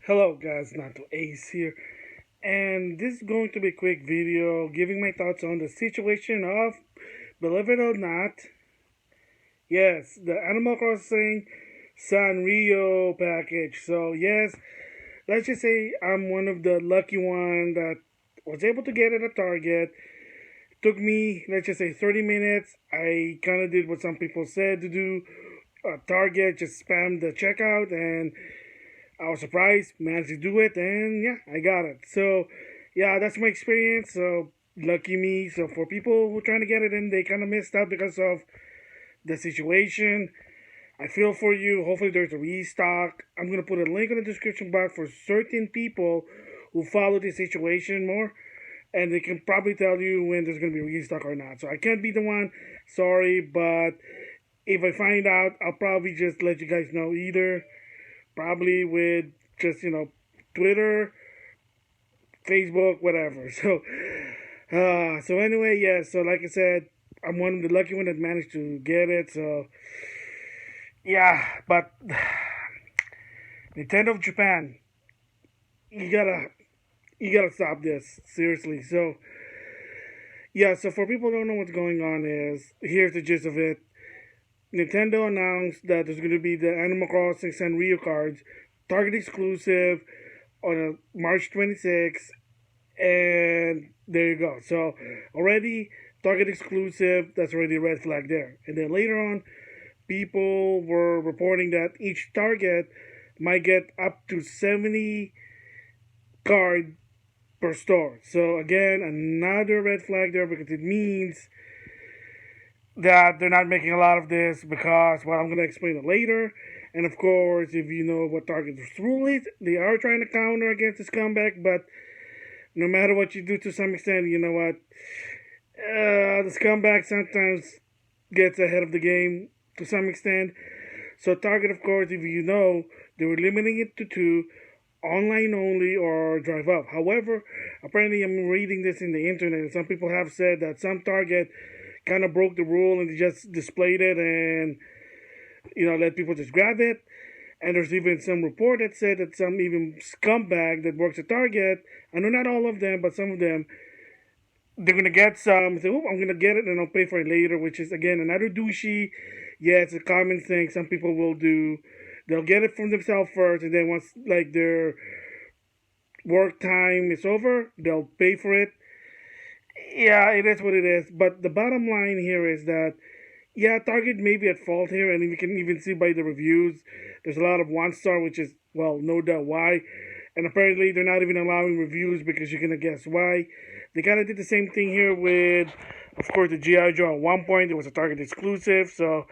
Hello guys, NautoAce here, and this is going to be a quick video giving my thoughts on the situation of, believe it or not, yes, the Animal Crossing Sanrio package. So yes, let's just say I'm one of the lucky one that was able to get it at Target. Took me, let's just say 30 minutes. I kind of did what some people said to do. Target just spammed the checkout and I was surprised, managed to do it, and yeah, I got it. So, yeah, that's my experience. So, lucky me. So, for people who are trying to get it in, they kind of missed out because of the situation. I feel for you. Hopefully, there's a restock. I'm going to put a link in the description box for certain people who follow the situation more, and they can probably tell you when there's going to be a restock or not. So, I can't be the one. Sorry, but if I find out, I'll probably just let you guys know either probably with just Twitter, Facebook, whatever. So anyway, yeah. So like I said, I'm one of the lucky one that managed to get it. So yeah, but Nintendo of Japan, you gotta you gotta stop this seriously. So yeah, so for people who don't know what's going on is here's the gist of it. Nintendo announced that there's going to be the Animal Crossing Sanrio cards, Target exclusive, on March 26th, and there you go. So already Target exclusive, that's already a red flag there. And then later on, people were reporting that each Target might get up to 70 card per store. So again, another red flag there because it means that they're not making a lot of this because, well, I'm going to explain it later. And of course, if you know what Target's rule is, they are trying to counter against the scumbag, but no matter what you do to some extent, you know what? The scumbag sometimes gets ahead of the game to some extent. So Target, of course, if you know, they were limiting it to two, online only or drive up. However, apparently I'm reading this in the internet, and some people have said that some Target kind of broke the rule and they just displayed it and let people just grab it. And there's even some report that said that some even scumbag that works at Target, I know not all of them, but some of them, they're gonna get some. Say, oh, I'm gonna get it and I'll pay for it later, which is again another douchey. Yeah, it's a common thing. Some people will do. They'll get it from themselves first, and then once like their work time is over, they'll pay for it. Yeah, it is what it is. But the bottom line here is that yeah, Target may be at fault here, and you can even see by the reviews, there's a lot of one star, which is, well, no doubt why. And apparently, they're not even allowing reviews because you're gonna guess why. They kind of did the same thing here with, of course, the GI Joe. At one point, it was a Target exclusive. So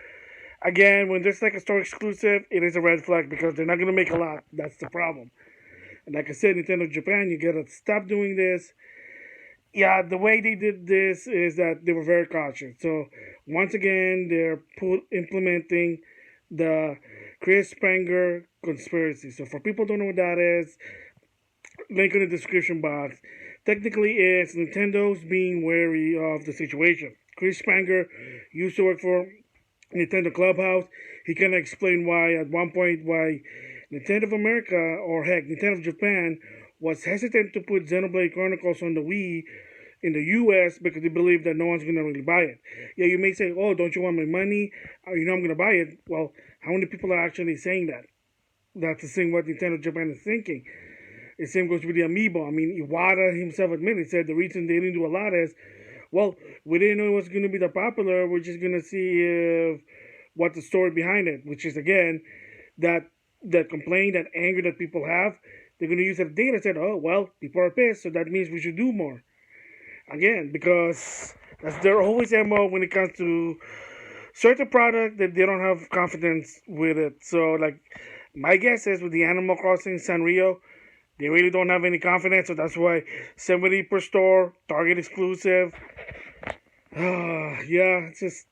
again, when there's like a store exclusive, it is a red flag because they're not gonna make a lot. That's the problem. And like I said, Nintendo Japan, you gotta stop doing this. Yeah, the way they did this is that they were very cautious. So once again, they're implementing the Chris Sprenger conspiracy. So for people who don't know what that is, link in the description box. Technically, it's Nintendo's being wary of the situation. Chris Sprenger used to work for Nintendo Clubhouse. He kind of explained why at one point why Nintendo of America or heck Nintendo of Japan was hesitant to put Xenoblade Chronicles on the Wii in the US because they believe that no one's going to really buy it. Yeah, you may say, oh, don't you want my money? I'm going to buy it. Well, how many people are actually saying that? That's the thing what Nintendo Japan is thinking. The same goes with the Amiibo. I mean, Iwata himself admitted, said the reason they didn't do a lot is, well, we didn't know it was going to be that popular. We're just going to see if what the story behind it, which is, again, that complaint, that anger that people have, they're going to use that data said, oh, well, people are pissed, so that means we should do more. Again, because that's their always MO when it comes to certain product that they don't have confidence with it. So, like, my guess is with the Animal Crossing Sanrio, they really don't have any confidence, so that's why 70 per store, Target exclusive. Yeah, it's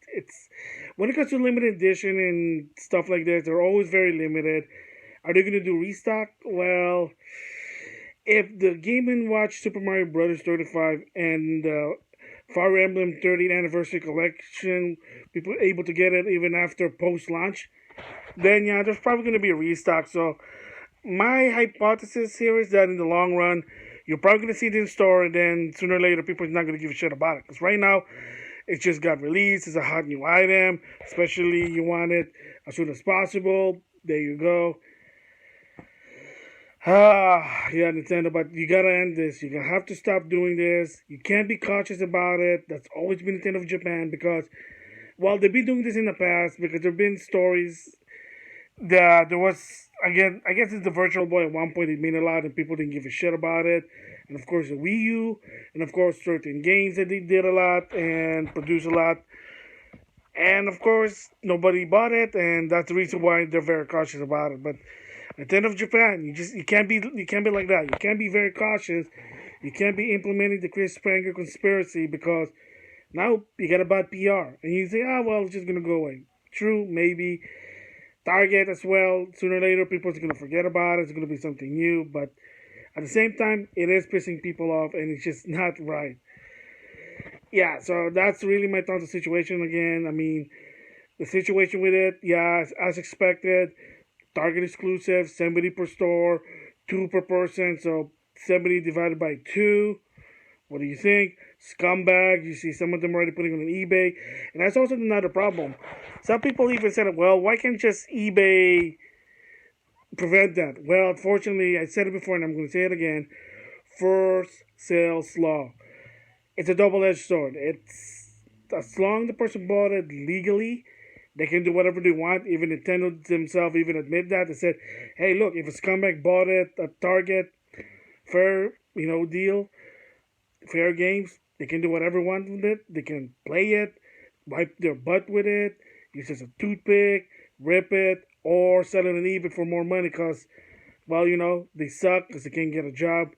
when it comes to limited edition and stuff like this, they're always very limited. Are they gonna do restock? Well, if the Game & Watch Super Mario Brothers 35 and Fire Emblem 30th Anniversary Collection, people able to get it even after post launch, then yeah, there's probably gonna be a restock. So my hypothesis here is that in the long run, you're probably going to see it in store, and then sooner or later, people are not going to give a shit about it. Because right now, it just got released. It's a hot new item. Especially, you want it as soon as possible. There you go. Yeah, Nintendo, but you gotta end this. You're gonna have to stop doing this. You can't be cautious about it. That's always been Nintendo of Japan because, well, they've been doing this in the past because there have been stories that there was, again, I guess it's the Virtual Boy at one point. It meant a lot and people didn't give a shit about it. And of course, the Wii U, and of course, certain games that they did a lot and produced a lot. And of course, nobody bought it, and that's the reason why they're very cautious about it. But at the end of Japan, you can't be like that. You can't be very cautious. You can't be implementing the Chris Pranger conspiracy because now you got a bad PR, and you say, well, it's just gonna go away. True, maybe. Target as well. Sooner or later, people are gonna forget about it. It's gonna be something new, but at the same time, it is pissing people off, and it's just not right. Yeah, so that's really my thoughts on the situation again. I mean, the situation with it, yeah, as expected. Target exclusive, 70 per store, 2 per person, so 70 divided by 2. What do you think? Scumbags, you see some of them already putting it on eBay. And that's also another problem. Some people even said, well, why can't just eBay prevent that? Well, unfortunately, I said it before and I'm going to say it again. First sales law. It's a double-edged sword. It's as long as the person bought it legally, they can do whatever they want. Even Nintendo themselves even admit that. They said, hey, look, if a scumbag bought it at Target, fair, deal, fair games, they can do whatever they want with it. They can play it, wipe their butt with it, use it as a toothpick, rip it, or sell it on eBay for more money because, well, they suck because they can't get a job.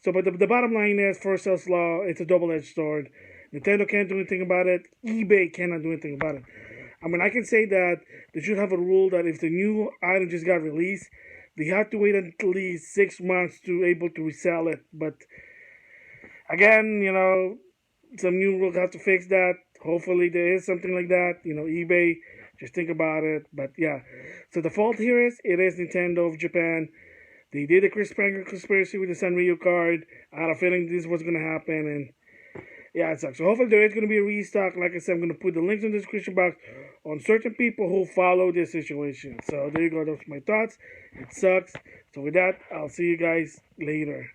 So, but the bottom line is, first sales law, it's a double-edged sword. Nintendo can't do anything about it. eBay cannot do anything about it. I mean, I can say that they should have a rule that if the new item just got released, they have to wait at least 6 months to able to resell it. But again, some new rules have to fix that. Hopefully, there is something like that. eBay, just think about it. But yeah, so the fault here is it is Nintendo of Japan. They did a Chris Pranger conspiracy with the Sanrio card. I had a feeling this was going to happen, and yeah, it sucks. So hopefully there is going to be a restock. Like I said, I'm going to put the links in the description box on certain people who follow this situation. So there you go. Those are my thoughts. It sucks. So with that, I'll see you guys later.